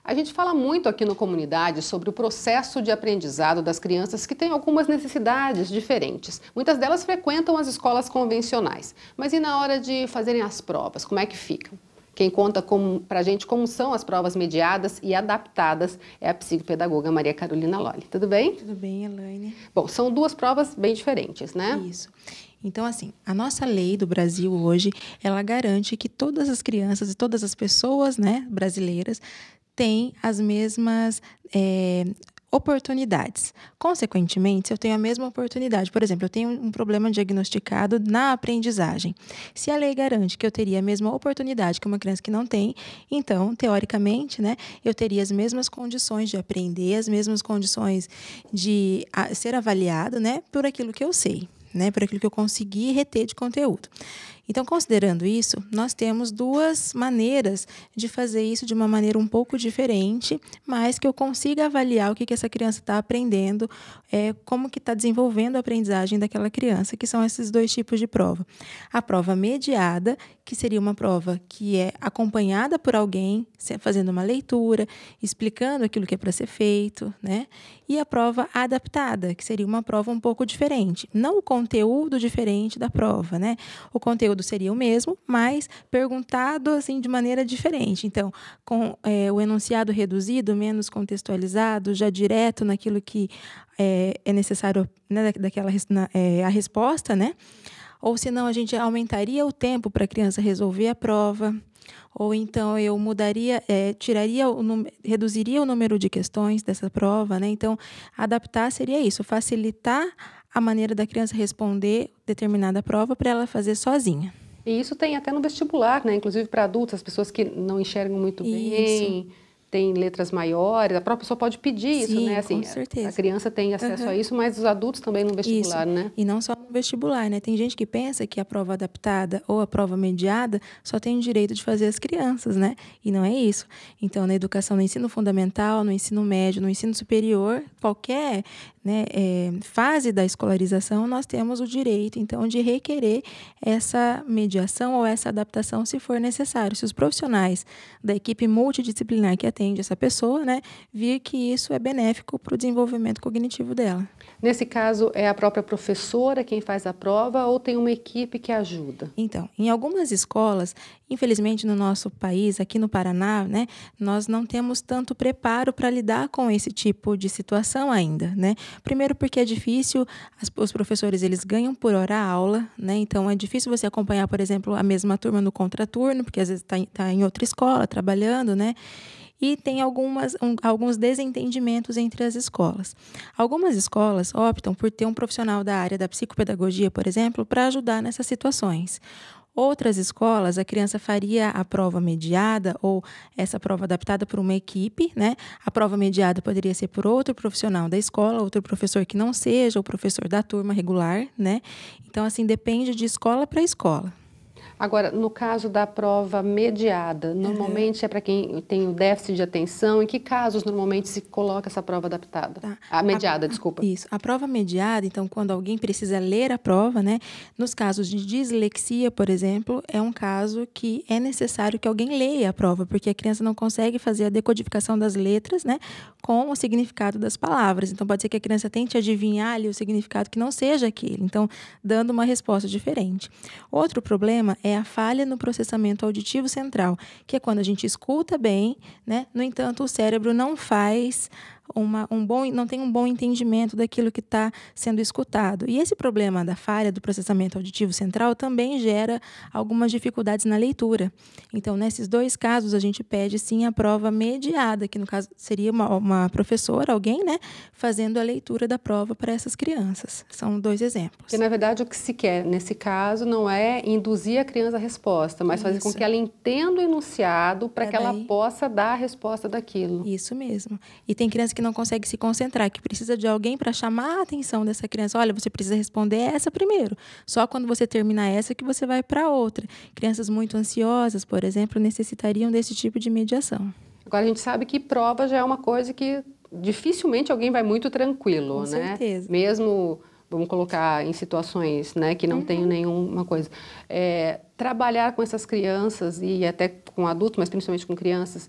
A gente fala muito aqui no Comunidade sobre o processo de aprendizado das crianças que têm algumas necessidades diferentes. Muitas delas frequentam as escolas convencionais. Mas e na hora de fazerem as provas, como é que ficam? Quem conta para a gente como são as provas mediadas e adaptadas é a psicopedagoga Maria Carolina Lolli. Tudo bem? Tudo bem, Elaine. Bom, são duas provas bem diferentes, né? Isso. Então, assim, a nossa lei do Brasil hoje, ela garante que todas as crianças e todas as pessoas, né, brasileiras têm as mesmas oportunidades. Consequentemente, se eu tenho a mesma oportunidade, por exemplo, eu tenho um problema diagnosticado na aprendizagem. Se a lei garante que eu teria a mesma oportunidade que uma criança que não tem, então, teoricamente, né, eu teria as mesmas condições de aprender, as mesmas condições de ser avaliado, né, por aquilo que eu sei, né, por aquilo que eu consegui reter de conteúdo. Então, considerando isso, nós temos duas maneiras de fazer isso de uma maneira um pouco diferente, mas que eu consiga avaliar o que essa criança está aprendendo, como que está desenvolvendo a aprendizagem daquela criança, que são esses dois tipos de prova. A prova mediada, que seria uma prova que é acompanhada por alguém, fazendo uma leitura, explicando aquilo que é para ser feito, né? E a prova adaptada, que seria uma prova um pouco diferente. Não o conteúdo diferente da prova, né? O conteúdo seria o mesmo, mas perguntado assim de maneira diferente. Então, com o enunciado reduzido, menos contextualizado, já direto naquilo que é necessário, né, a resposta, né? Ou senão a gente aumentaria o tempo para a criança resolver a prova, ou então eu mudaria, reduziria o número de questões dessa prova, né? Então, adaptar seria isso, facilitar a maneira da criança responder determinada prova para ela fazer sozinha. E isso tem até no vestibular, né? Inclusive para adultos, as pessoas que não enxergam muito bem, têm letras maiores, a própria pessoa pode pedir isso, né? Assim, com certeza. A criança tem acesso a isso, mas os adultos também no vestibular, né? E não só no vestibular, né? Tem gente que pensa que a prova adaptada ou a prova mediada só tem o direito de fazer as crianças, né? E não é isso. Então, na educação, no ensino fundamental, no ensino médio, no ensino superior, qualquer fase da escolarização, nós temos o direito, então, de requerer essa mediação ou essa adaptação se for necessário. Se os profissionais da equipe multidisciplinar que atende essa pessoa, né, vir que isso é benéfico para o desenvolvimento cognitivo dela. Nesse caso, é a própria professora quem faz a prova ou tem uma equipe que ajuda? Então, em algumas escolas, infelizmente no nosso país, aqui no Paraná, né, nós não temos tanto preparo para lidar com esse tipo de situação ainda, né? Primeiro porque é difícil, os professores eles ganham por hora aula, né? Então é difícil você acompanhar, por exemplo, a mesma turma no contraturno, porque às vezes está em outra escola trabalhando, né? E tem alguns desentendimentos entre as escolas. Algumas escolas optam por ter um profissional da área da psicopedagogia, por exemplo, para ajudar nessas situações. Outras escolas, a criança faria a prova mediada ou essa prova adaptada por uma equipe, né? A prova mediada poderia ser por outro profissional da escola, outro professor que não seja o professor da turma regular, né? Então, assim, depende de escola para escola. Agora, no caso da prova mediada, normalmente é para quem tem o déficit de atenção. Em que casos normalmente se coloca essa prova adaptada? Tá. A mediada, desculpa. Isso. A prova mediada, então, quando alguém precisa ler a prova, né? Nos casos de dislexia, por exemplo, é um caso que é necessário que alguém leia a prova, porque a criança não consegue fazer a decodificação das letras, né? Com o significado das palavras. Então, pode ser que a criança tente adivinhar ali o significado que não seja aquele. Então, dando uma resposta diferente. Outro problema é a falha no processamento auditivo central, que é quando a gente escuta bem, né? No entanto, o cérebro não faz não tem um bom entendimento daquilo que está sendo escutado. E esse problema da falha do processamento auditivo central também gera algumas dificuldades na leitura. Então, nesses dois casos, a gente pede, sim, a prova mediada, que no caso seria uma professora, alguém, né, fazendo a leitura da prova para essas crianças. São dois exemplos. Porque, na verdade, o que se quer, nesse caso, não é induzir a criança à resposta, mas fazer com que ela entenda o enunciado para que ela possa dar a resposta daquilo. Isso mesmo. E tem criança que não consegue se concentrar, que precisa de alguém para chamar a atenção dessa criança. Olha, você precisa responder essa primeiro. Só quando você terminar essa que você vai para outra. Crianças muito ansiosas, por exemplo, necessitariam desse tipo de mediação. Agora, a gente sabe que prova já é uma coisa que dificilmente alguém vai muito tranquilo, né? Com certeza. Mesmo, vamos colocar em situações, né, que não tem nenhuma coisa. Trabalhar com essas crianças e até com adultos, mas principalmente com crianças,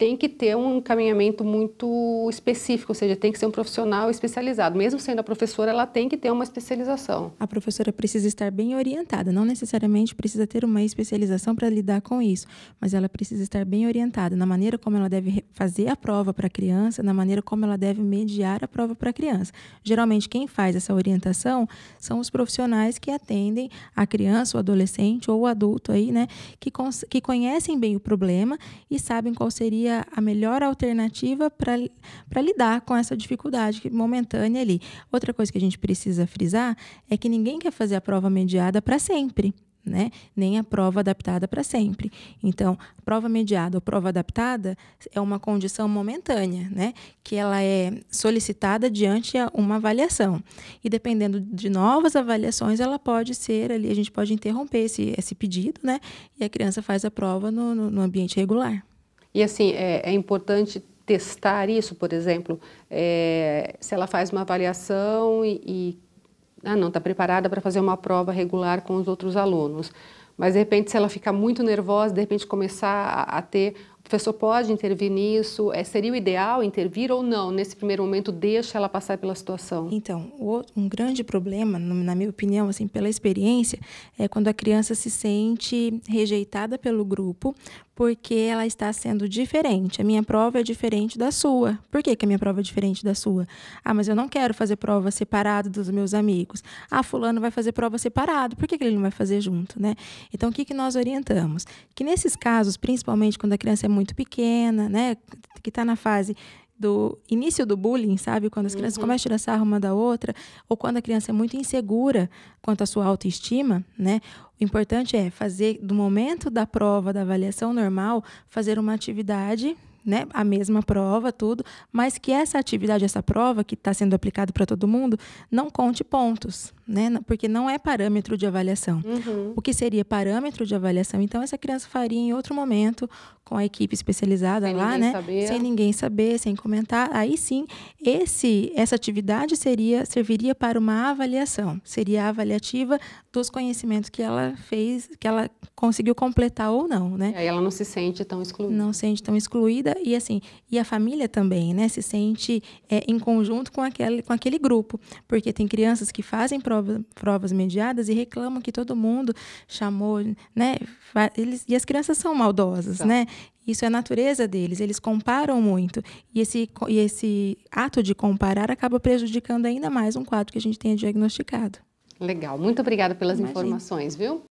tem que ter um encaminhamento muito específico, ou seja, tem que ser um profissional especializado. Mesmo sendo a professora, ela tem que ter uma especialização. A professora precisa estar bem orientada, não necessariamente precisa ter uma especialização para lidar com isso, mas ela precisa estar bem orientada na maneira como ela deve fazer a prova para a criança, na maneira como ela deve mediar a prova para a criança. Geralmente, quem faz essa orientação são os profissionais que atendem a criança, o adolescente ou o adulto aí, né, que conhecem bem o problema e sabem qual seria a melhor alternativa para lidar com essa dificuldade momentânea ali. Outra coisa que a gente precisa frisar é que ninguém quer fazer a prova mediada para sempre, né? Nem a prova adaptada para sempre. Então, a prova mediada ou prova adaptada é uma condição momentânea, né? Que ela é solicitada diante uma avaliação. E dependendo de novas avaliações, ela pode ser ali, a gente pode interromper esse pedido, né? E a criança faz a prova no ambiente regular. E assim, é importante testar isso, por exemplo, se ela faz uma avaliação não está preparada para fazer uma prova regular com os outros alunos. Mas, de repente, se ela ficar muito nervosa, de repente começar a ter... O professor pode intervir nisso? Seria o ideal intervir ou não? Nesse primeiro momento, deixa ela passar pela situação? Então, um grande problema, na minha opinião, assim, pela experiência, é quando a criança se sente rejeitada pelo grupo porque ela está sendo diferente. A minha prova é diferente da sua. Por que a minha prova é diferente da sua? Ah, mas eu não quero fazer prova separado dos meus amigos. Ah, fulano vai fazer prova separado. Por que ele não vai fazer junto, né? Então, o que nós orientamos? Que nesses casos, principalmente quando a criança é muito pequena, né, que está na fase do início do bullying, sabe? Quando as crianças começam a tirar sarro uma da outra, ou quando a criança é muito insegura quanto à sua autoestima, né? O importante é fazer, do momento da prova, da avaliação normal, fazer uma atividade, né, a mesma prova, tudo, mas que essa atividade, essa prova que está sendo aplicada para todo mundo, não conte pontos, né, porque não é parâmetro de avaliação. O que seria parâmetro de avaliação? Então, essa criança faria em outro momento, com a equipe especializada sem lá, né, sem ninguém saber, sem comentar. Aí sim, essa atividade serviria para uma avaliação, seria a avaliativa dos conhecimentos que ela fez, que ela conseguiu completar ou não, né? Aí ela não se sente tão excluída. Não se sente tão excluída e assim, e a família também, né, se sente em conjunto com aquele grupo, porque tem crianças que fazem provas mediadas e reclamam que todo mundo chamou, né, e as crianças são maldosas, né? Isso é a natureza deles, eles comparam muito. E esse ato de comparar acaba prejudicando ainda mais um quadro que a gente tenha diagnosticado. Legal, muito obrigada pelas informações, viu?